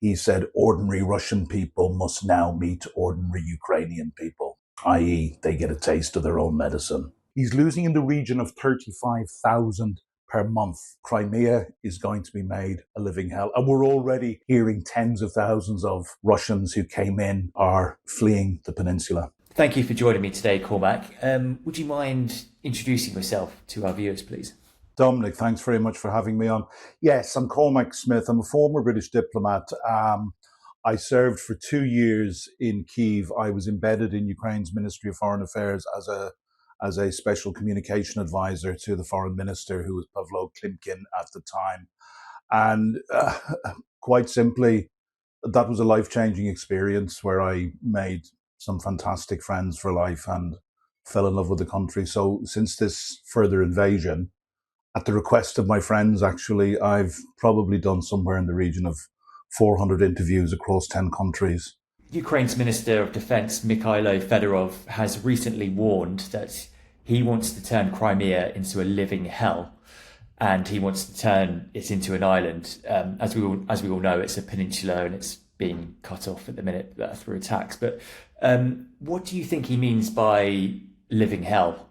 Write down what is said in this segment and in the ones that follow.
he said ordinary Russian people must now meet ordinary Ukrainian people, i.e., they get a taste of their own medicine. He's losing in the region of 35,000 per month. Crimea is going to be made a living hell. And we're already hearing tens of thousands of Russians who came in are fleeing the peninsula. Thank you for joining me today, Cormac. Would you mind introducing yourself to our viewers, please? Dominic, thanks very much for having me on. Yes, I'm Cormac Smith. I'm a former British diplomat. I served for 2 years in Kyiv. I was embedded in Ukraine's Ministry of Foreign Affairs as a special communication advisor to the foreign minister, who was Pavlo Klimkin at the time. And quite simply, that was a life-changing experience where I made some fantastic friends for life and fell in love with the country. So since this further invasion, at the request of my friends, actually, I've probably done somewhere in the region of 400 interviews across 10 countries. Ukraine's Minister of Defense, Mikhailo Fedorov, has recently warned that he wants to turn Crimea into a living hell, and he wants to turn it into an island. As we all know, it's a peninsula and it's being cut off at the minute through attacks. But what do you think he means by living hell?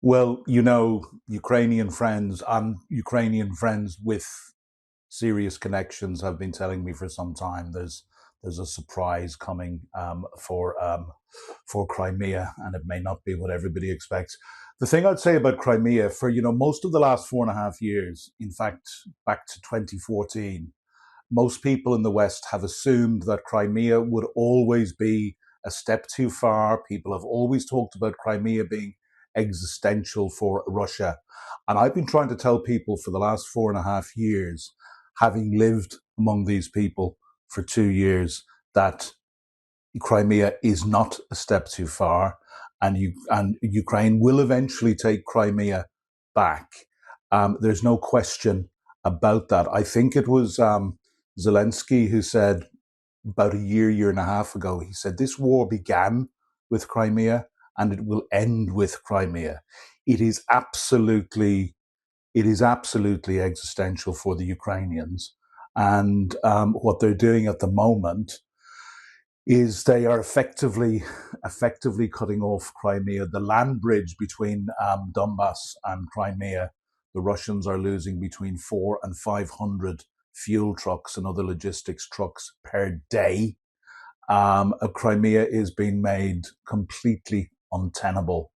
Well, Ukrainian friends and Ukrainian friends with serious connections have been telling me for some time there's a surprise coming for Crimea, and it may not be what everybody expects. The thing I'd say about Crimea, for most of the last 4.5 years, in fact, back to 2014, most people in the West have assumed that Crimea would always be a step too far. People have always talked about Crimea being existential for Russia. And I've been trying to tell people for the last 4.5 years, having lived among these people for 2 years, that Crimea is not a step too far, and Ukraine will eventually take Crimea back. There's no question about that. I think it was Zelensky who said about a year and a half ago, he said, this war began with Crimea and it will end with Crimea. It is absolutely existential for the Ukrainians. And what they're doing at the moment is they are effectively cutting off Crimea. The land bridge between Donbass and Crimea, the Russians are losing between 400 and 500 fuel trucks and other logistics trucks per day. Crimea is being made completely untenable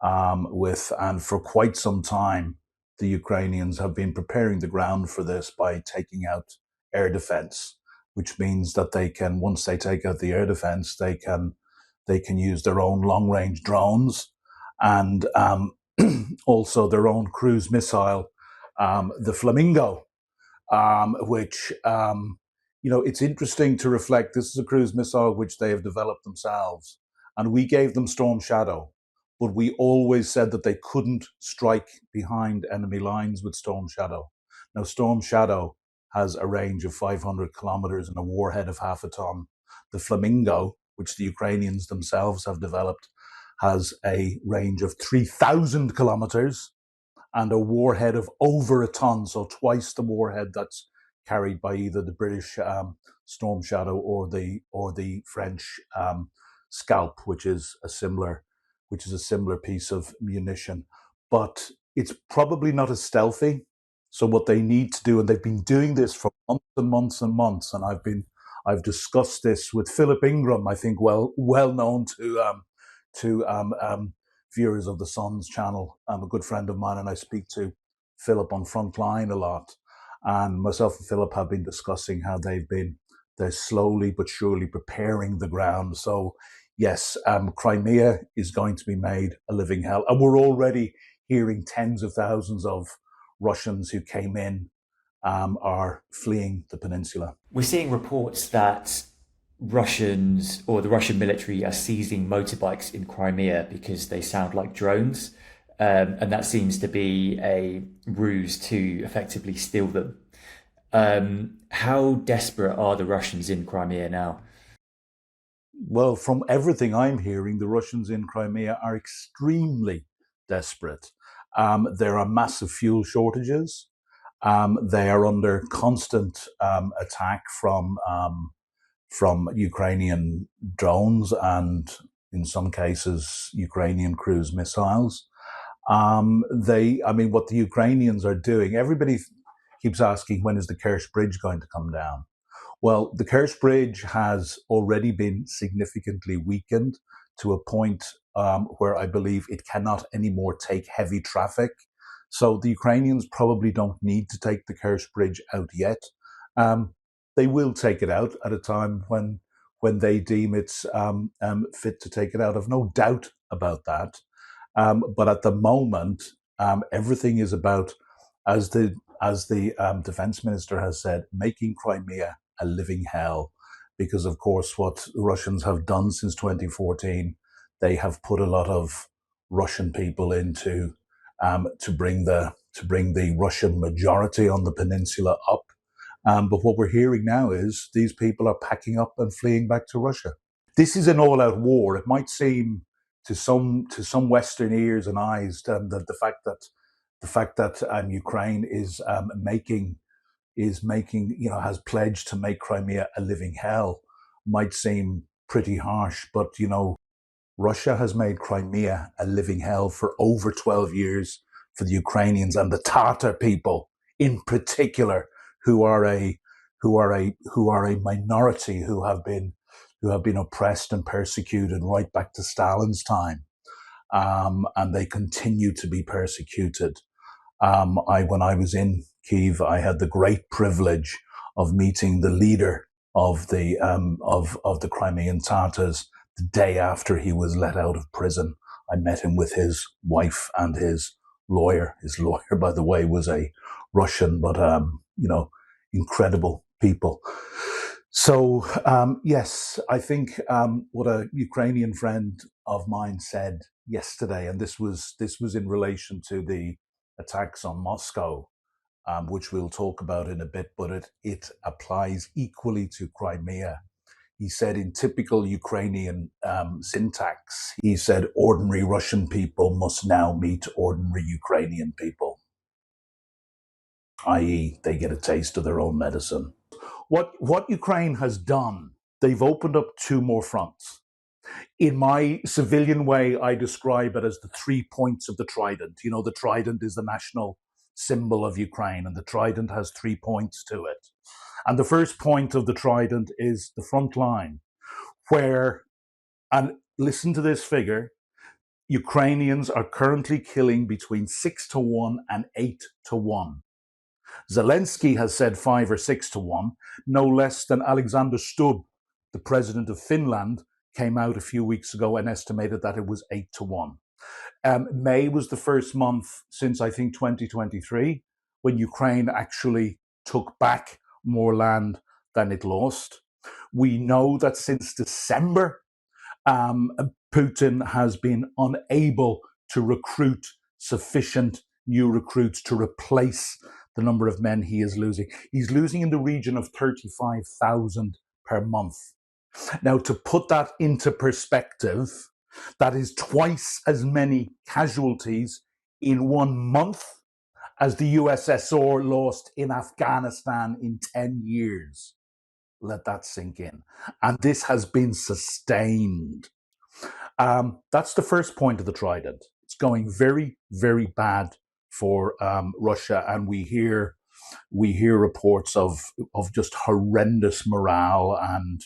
and for quite some time, the Ukrainians have been preparing the ground for this by taking out air defense, which means that they can, once they take out the air defense, they can use their own long-range drones and also their own cruise missile, the Flamingo, which, it's interesting to reflect. This is a cruise missile which they have developed themselves, and we gave them Storm Shadow. But we always said that they couldn't strike behind enemy lines with Storm Shadow. Now, Storm Shadow has a range of 500 kilometers and a warhead of 0.5 ton. The Flamingo, which the Ukrainians themselves have developed, has a range of 3,000 kilometers and a warhead of over 1 ton, so twice the warhead that's carried by either the British Storm Shadow or the French Scalp, which is a similar piece of munition. But it's probably not as stealthy. So what they need to do, and they've been doing this for months and months and months, and I've discussed this with Philip Ingram, I think well known to viewers of the Sun's channel. I'm a good friend of mine, and I speak to Philip on Frontline a lot. And myself and Philip have been discussing how they're slowly but surely preparing the ground. So yes, Crimea is going to be made a living hell. And we're already hearing tens of thousands of Russians who came in are fleeing the peninsula. We're seeing reports that Russians or the Russian military are seizing motorbikes in Crimea because they sound like drones. And that seems to be a ruse to effectively steal them. How desperate are the Russians in Crimea now? Well, from everything I'm hearing, the Russians in Crimea are extremely desperate. There are massive fuel shortages. They are under constant attack from Ukrainian drones and, in some cases, Ukrainian cruise missiles. What the Ukrainians are doing, everybody keeps asking, when is the Kerch Bridge going to come down? Well, the Kerch Bridge has already been significantly weakened to a point where I believe it cannot anymore take heavy traffic. So the Ukrainians probably don't need to take the Kerch Bridge out yet. They will take it out at a time when they deem it's fit to take it out. I've no doubt about that. But at the moment, everything is about, as the defense minister has said, making Crimea a living hell. Because, of course, what the Russians have done since 2014, they have put a lot of Russian people into to bring the Russian majority on the peninsula up. But what we're hearing now is these people are packing up and fleeing back to Russia. This is an all-out war. It might seem to some Western ears and eyes the fact that Ukraine is making has pledged to make Crimea a living hell might seem pretty harsh, but Russia has made Crimea a living hell for over 12 years for the Ukrainians and the Tatar people in particular, who are a minority who have been oppressed and persecuted right back to Stalin's time, and they continue to be persecuted. When I was in Kyiv, I had the great privilege of meeting the leader of the Crimean Tatars the day after he was let out of prison. I met him with his wife and his lawyer. His lawyer, by the way, was a Russian, but incredible people. So yes, I think what a Ukrainian friend of mine said yesterday, and this was in relation to the attacks on Moscow, which we'll talk about in a bit, but it applies equally to Crimea. He said, in typical Ukrainian syntax, he said, ordinary Russian people must now meet ordinary Ukrainian people, i.e. they get a taste of their own medicine. What Ukraine has done, they've opened up two more fronts. In my civilian way, I describe it as the 3 points of the Trident. The Trident is the national symbol of Ukraine, and the Trident has 3 points to it. And the first point of the Trident is the front line, where, and listen to this figure, Ukrainians are currently killing between 6-1 and 8-1. Zelensky has said 5 or 6-1, no less than Alexander Stubb, the president of Finland, came out a few weeks ago and estimated that it was 8-1. May was the first month since, I think, 2023, when Ukraine actually took back more land than it lost. We know that since December, Putin has been unable to recruit sufficient new recruits to replace the number of men he is losing. He's losing in the region of 35,000 per month. Now, to put that into perspective, that is twice as many casualties in 1 month as the USSR lost in Afghanistan in 10 years. Let that sink in. And this has been sustained. That's the first point of the Trident. It's going very, very bad for Russia, and we hear reports of just horrendous morale and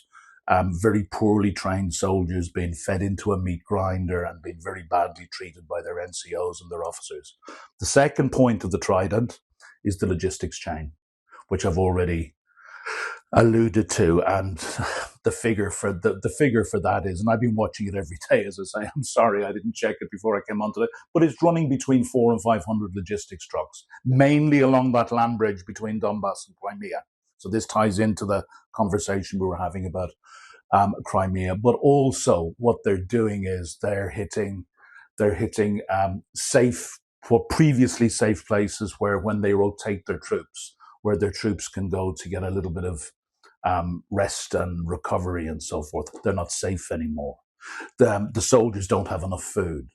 very poorly trained soldiers being fed into a meat grinder and being very badly treated by their NCOs and their officers. The second point of the Trident is the logistics chain, which I've already alluded to, and the figure for that is, and I've been watching it every day, as I say, I'm sorry I didn't check it before I came onto it, but it's running between 400 and 500 logistics trucks, mainly along that land bridge between Donbass and Crimea. So this ties into the conversation we were having about Crimea, but also what they're doing is they're hitting safe, what previously safe places where, when they rotate their troops, where their troops can go to get a little bit of rest and recovery and so forth. They're not safe anymore. The soldiers don't have enough food.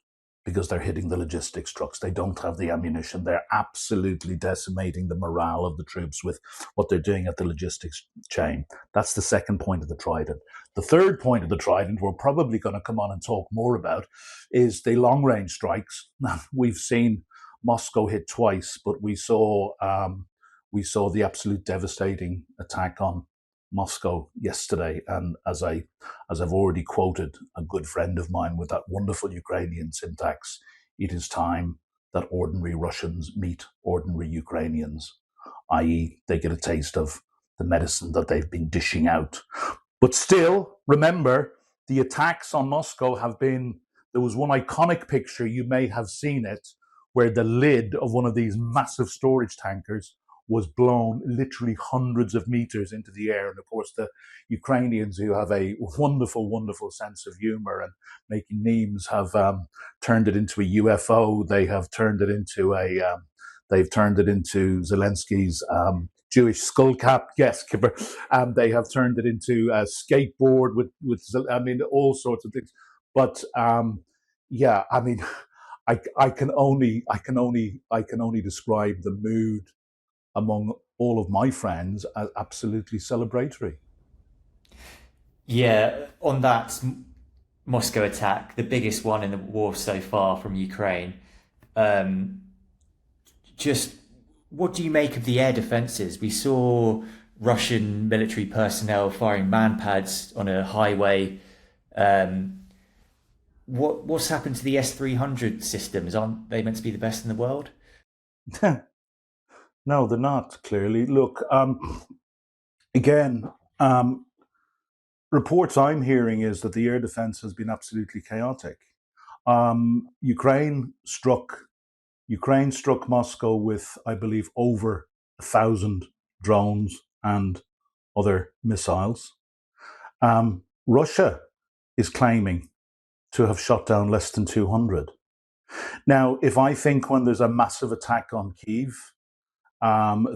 because they're hitting the logistics trucks. They don't have the ammunition. They're absolutely decimating the morale of the troops with what they're doing at the logistics chain. That's the second point of the Trident. The third point of the Trident, we're probably going to come on and talk more about, is the long-range strikes. We've seen Moscow hit twice, but we saw the absolute devastating attack on Moscow yesterday, and as I've already quoted a good friend of mine with that wonderful Ukrainian syntax, it is time that ordinary Russians meet ordinary Ukrainians, i.e., they get a taste of the medicine that they've been dishing out. But still, remember, the attacks on Moscow have been. There was one iconic picture, you may have seen it, where the lid of one of these massive storage tankers was blown literally hundreds of meters into the air. And of course, the Ukrainians, who have a wonderful, wonderful sense of humor and making memes, have turned it into a UFO. They have turned it into Zelensky's Jewish skull cap. Yes, Kipper. They have turned it into a skateboard with all sorts of things. But yeah, I mean, I can only describe the mood among all of my friends as absolutely celebratory. Yeah, on that Moscow attack, the biggest one in the war so far from Ukraine, um, just what do you make of the air defences? We saw Russian military personnel firing manpads on a highway. Um, what's happened to the S-300 systems? Aren't they meant to be the best in the world? No, they're not, clearly. Look, again, reports I'm hearing is that the air defense has been absolutely chaotic. Ukraine struck Moscow with, I believe, over 1,000 drones and other missiles. Russia is claiming to have shot down less than 200. Now, if I think when there's a massive attack on Kyiv,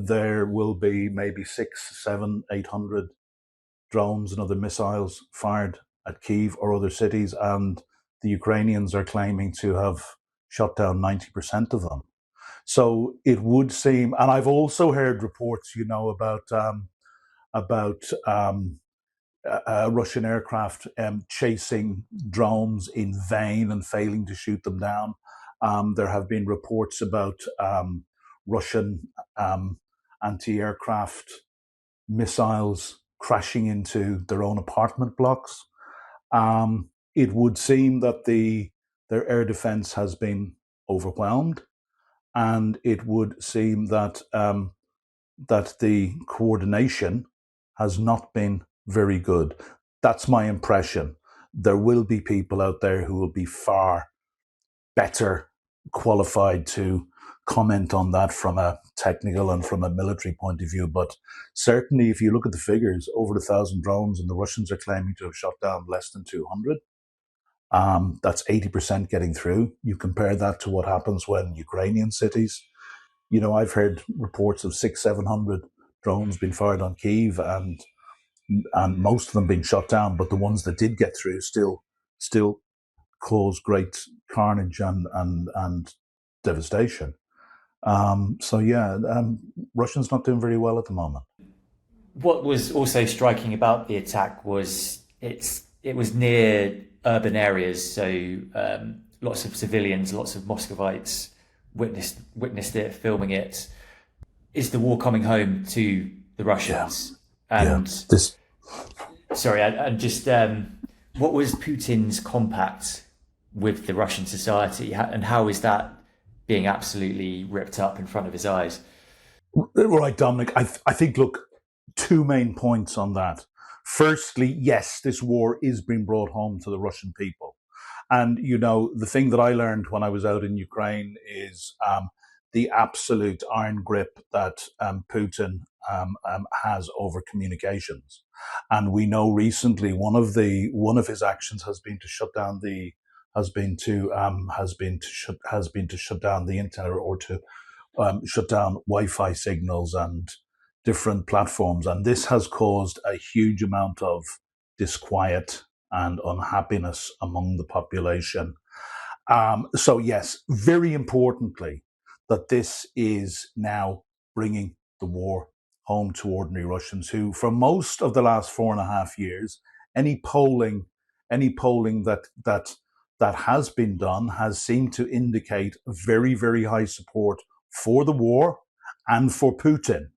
there will be maybe 6, 7, 800 drones and other missiles fired at Kyiv or other cities, and the Ukrainians are claiming to have shot down 90% of them. So it would seem, and I've also heard reports, about Russian aircraft chasing drones in vain and failing to shoot them down. There have been reports about Russian anti-aircraft missiles crashing into their own apartment blocks. It would seem that their air defense has been overwhelmed, and it would seem that the coordination has not been very good. That's my impression. There will be people out there who will be far better qualified to comment on that from a technical and from a military point of view. But certainly, if you look at the figures, over 1,000 drones, and the Russians are claiming to have shot down less than 200. That's 80% getting through. You compare that to what happens when Ukrainian cities, I've heard reports of 600, 700 drones being fired on Kyiv, and most of them being shot down, but the ones that did get through still cause great carnage and devastation. Russians not doing very well at the moment. What was also striking about the attack was it was near urban areas, so lots of civilians, lots of Muscovites witnessed it, filming it. Is the war coming home to the Russians? Yeah. Sorry, and just what was Putin's compact with the Russian society, and how is that being absolutely ripped up in front of his eyes? Right, Dominic. I think, look, two main points on that. Firstly, yes, this war is being brought home to the Russian people. And, the thing that I learned when I was out in Ukraine is the absolute iron grip that Putin has over communications. And we know recently one of his actions has been to shut down the internet, or to shut down Wi-Fi signals and different platforms. And this has caused a huge amount of disquiet and unhappiness among the population. So yes, very importantly, that this is now bringing the war home to ordinary Russians who, for most of the last 4.5 years, any polling, any polling that has been done has seemed to indicate very, very high support for the war and for Putin.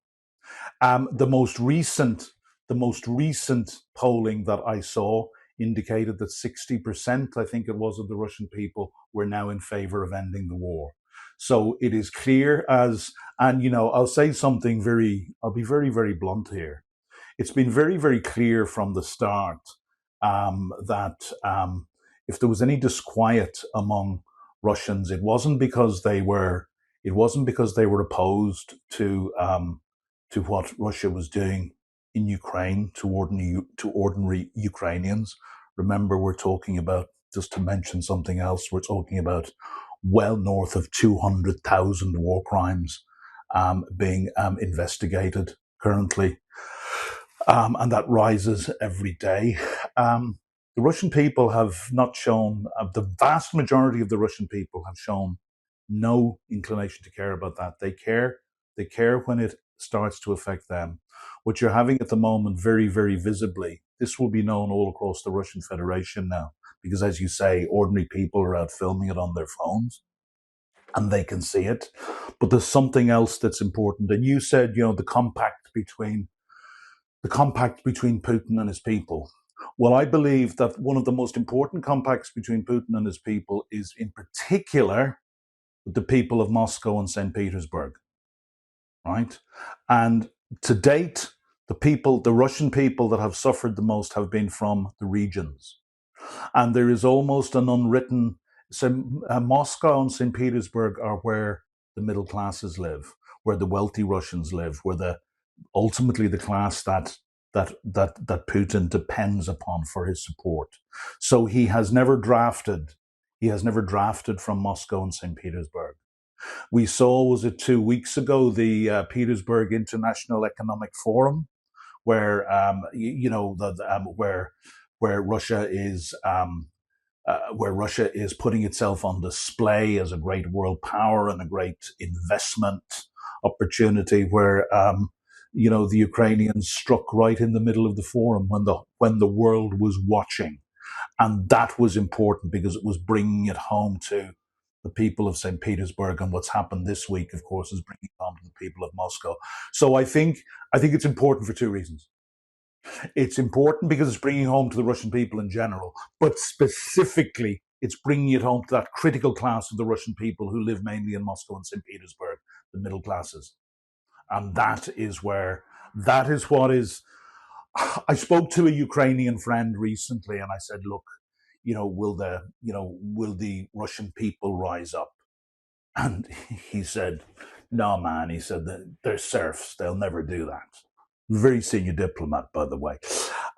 The most recent, the most recent polling that I saw indicated that 60%, I think it was, of the Russian people were now in favor of ending the war. So it is clear as, and I'll say something I'll be very, very blunt here. It's been very, very clear from the start that if there was any disquiet among Russians, it wasn't because they were opposed to what Russia was doing in Ukraine to ordinary Ukrainians. Remember, we're talking about, just to mention something else, we're talking about well north of 200,000 war crimes being investigated currently, and that rises every day. The Russian people have not shown, the vast majority of the Russian people have shown no inclination to care about that. They care when it starts to affect them. What you're having at the moment, very, very visibly, this will be known all across the Russian Federation now, because as you say, ordinary people are out filming it on their phones and they can see it. But there's something else that's important. And you said, the compact between Putin and his people. Well, I believe that one of the most important compacts between Putin and his people is, in particular, with the people of Moscow and St. Petersburg, right? And to date, the Russian people that have suffered the most have been from the regions. And there is almost an unwritten, so Moscow and St. Petersburg are where the middle classes live, where the wealthy Russians live, where ultimately the class that Putin depends upon for his support. So he has never drafted from Moscow and St. Petersburg. We saw, was it 2 weeks ago, the Petersburg International Economic Forum, where where Russia is putting itself on display as a great world power and a great investment opportunity, where the Ukrainians struck right in the middle of the forum when the world was watching. And that was important because it was bringing it home to the people of St. Petersburg. And what's happened this week, of course, is bringing it home to the people of Moscow. So I think it's important for two reasons. It's important because it's bringing home to the Russian people in general, but specifically, it's bringing it home to that critical class of the Russian people who live mainly in Moscow and St. Petersburg, the middle classes. And that is what is. I spoke to a Ukrainian friend recently, and I said, "Look, will the Russian people rise up?" And he said, "No, man." He said that they're serfs; they'll never do that. Very senior diplomat, by the way.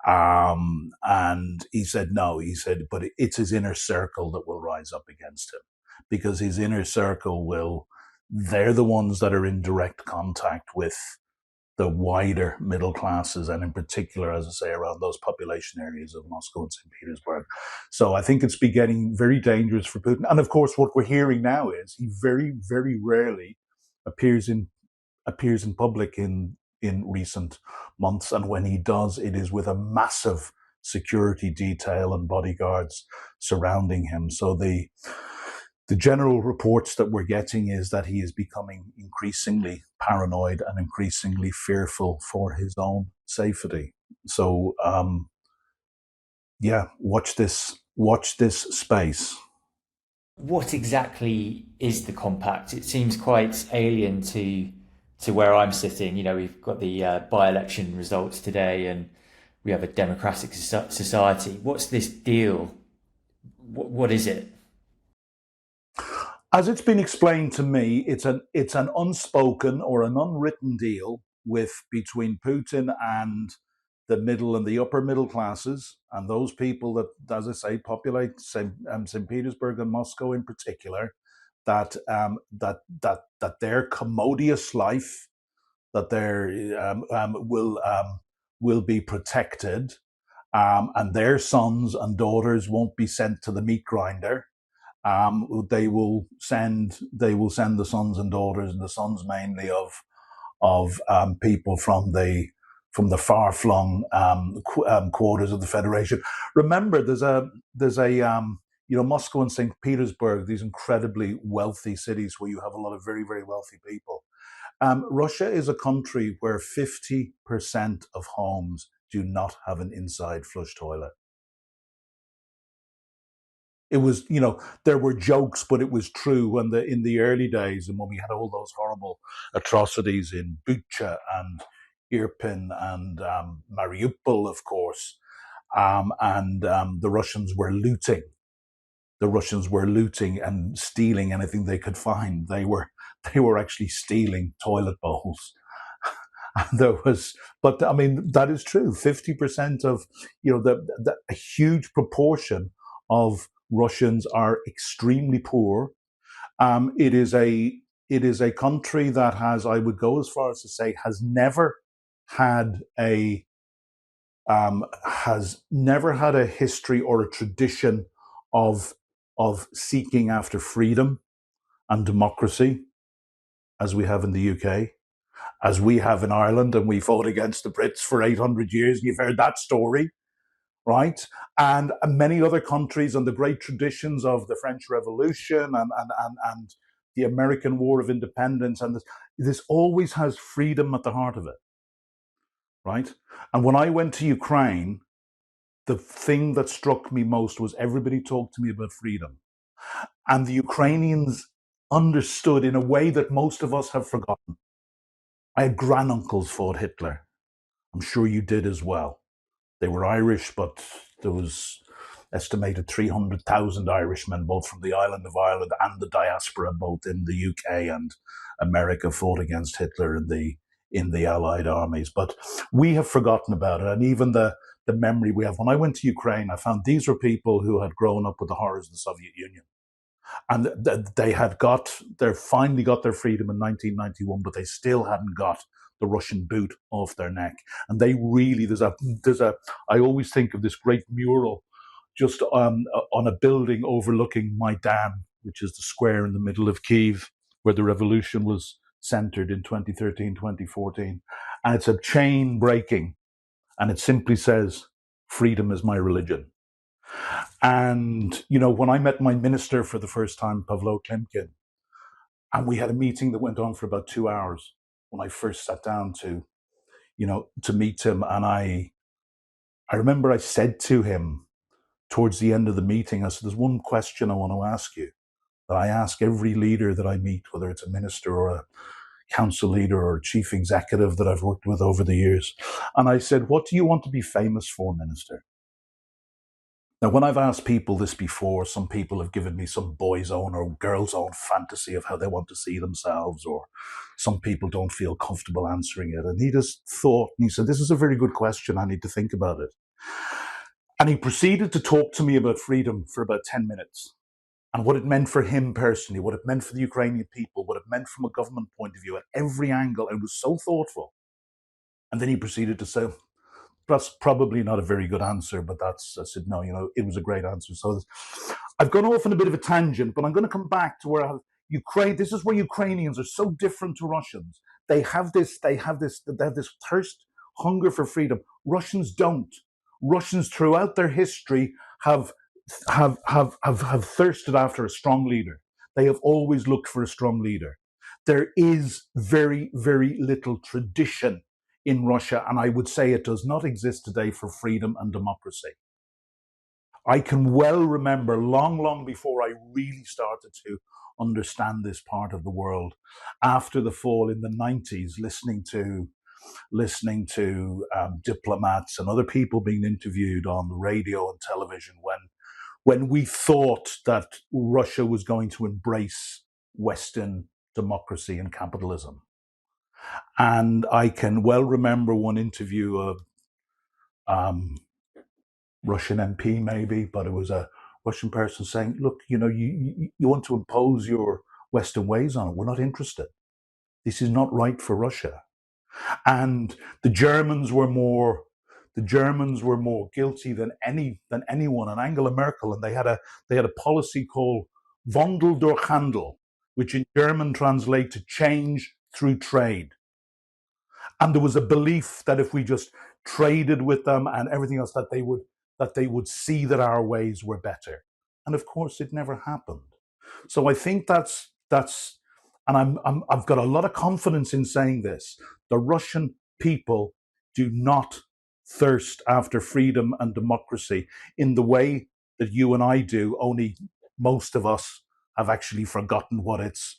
And he said, no. He said, but it's his inner circle that will rise up against him, because his inner circle they're the ones that are in direct contact with the wider middle classes, and in particular, as I say, around those population areas of Moscow and St. Petersburg. So I think it's getting very dangerous for Putin. And of course, what we're hearing now is he very, very rarely appears in public in recent months, and when he does, it is with a massive security detail and bodyguards surrounding him. So the general reports that we're getting is that he is becoming increasingly paranoid and increasingly fearful for his own safety. So, watch this space. What exactly is the compact? It seems quite alien to where I'm sitting. We've got the by-election results today, and we have a democratic society. What's this deal? What is it? As it's been explained to me, it's an unspoken or an unwritten deal between Putin and the middle and the upper middle classes, and those people that, as I say, populate St. Petersburg and Moscow in particular, that their commodious life, that will be protected, and their sons and daughters won't be sent to the meat grinder, They will send the sons and daughters, and the sons mainly of people from the far-flung quarters of the Federation. Remember, there's a Moscow and St. Petersburg, these incredibly wealthy cities where you have a lot of very, very wealthy people. Russia is a country where 50% of homes do not have an inside flush toilet. It was, there were jokes, but it was true in the early days, and when we had all those horrible atrocities in Bucha and Irpin and Mariupol, of course, and the Russians were looting. The Russians were looting and stealing anything they could find. They were actually stealing toilet bowls. But I mean, that is true. 50% of, a huge proportion of Russians are extremely poor. It is a country that has, I would go as far as to say, has never had a history or a tradition of seeking after freedom and democracy as we have in the UK, as we have in Ireland, and we fought against the Brits for 800 years. You've heard that story, right? And many other countries, and the great traditions of the French Revolution and the American War of Independence, and this always has freedom at the heart of it, right? And when I went to Ukraine, the thing that struck me most was everybody talked to me about freedom. And the Ukrainians understood in a way that most of us have forgotten. I had granduncles fought Hitler. I'm sure you did as well. They were Irish, but there was estimated 300,000 Irishmen, both from the island of Ireland and the diaspora, both in the UK and America, fought against Hitler in the Allied armies. But we have forgotten about it. And even the memory we have. When I went to Ukraine, I found these were people who had grown up with the horrors of the Soviet Union. And they finally got their freedom in 1991, but they still hadn't got the Russian boot off their neck. And they really, I always think of this great mural just on a building overlooking Maidan, which is the square in the middle of Kyiv, where the revolution was centered in 2013, 2014. And it's a chain breaking, and it simply says, "Freedom is my religion." And, when I met my minister for the first time, Pavlo Klimkin, and we had a meeting that went on for about 2 hours when I first sat down to meet him. And I remember I said to him towards the end of the meeting, I said, "There's one question I want to ask you that I ask every leader that I meet, whether it's a minister or a council leader or a chief executive that I've worked with over the years." And I said, "What do you want to be famous for, Minister?" Now, when I've asked people this before, some people have given me some boy's own or girl's own fantasy of how they want to see themselves, or some people don't feel comfortable answering it. And he just thought, and he said, "This is a very good question. I need to think about it." And he proceeded to talk to me about freedom for about 10 minutes and what it meant for him personally, what it meant for the Ukrainian people, what it meant from a government point of view at every angle. It was so thoughtful. And then he proceeded to say, "That's probably not a very good answer, but I said, "No, it was a great answer." So I've gone off on a bit of a tangent, but I'm going to come back to where Ukraine. This is where Ukrainians are so different to Russians. They have this thirst, hunger for freedom. Russians don't. Russians throughout their history have thirsted after a strong leader. They have always looked for a strong leader. There is very, very little tradition in Russia, and I would say it does not exist today, for freedom and democracy. I can well remember long before I really started to understand this part of the world, after the fall in the 90s, listening to diplomats and other people being interviewed on the radio and television when we thought that Russia was going to embrace Western democracy and capitalism. And I can well remember one interview of Russian MP, maybe, but it was a Russian person saying, "Look, you want to impose your Western ways on it. We're not interested. This is not right for Russia." And the Germans were more guilty than anyone. And Angela Merkel, and they had a policy called Wandel durch Handel, which in German translate to change through trade. And there was a belief that if we just traded with them and everything else, that they would see that our ways were better. And of course, it never happened. So I think that's and I've got a lot of confidence in saying this. The Russian people do not thirst after freedom and democracy in the way that you and I do, only most of us have actually forgotten what it's,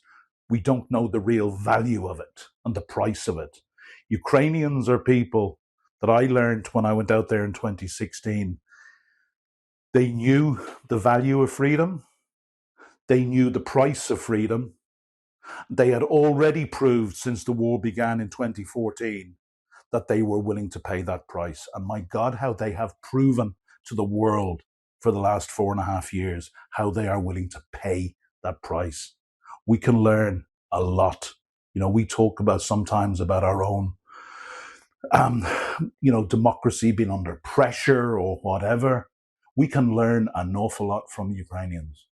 we don't know the real value of it and the price of it. Ukrainians are people that I learned when I went out there in 2016. They knew the value of freedom. They knew the price of freedom. They had already proved since the war began in 2014 that they were willing to pay that price. And my God, how they have proven to the world for the last 4.5 years how they are willing to pay that price. We can learn a lot. You know, we talk about sometimes about our own, democracy being under pressure or whatever. We can learn an awful lot from Ukrainians.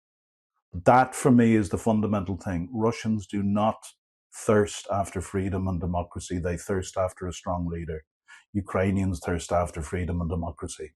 That, for me, is the fundamental thing. Russians do not thirst after freedom and democracy. They thirst after a strong leader. Ukrainians thirst after freedom and democracy.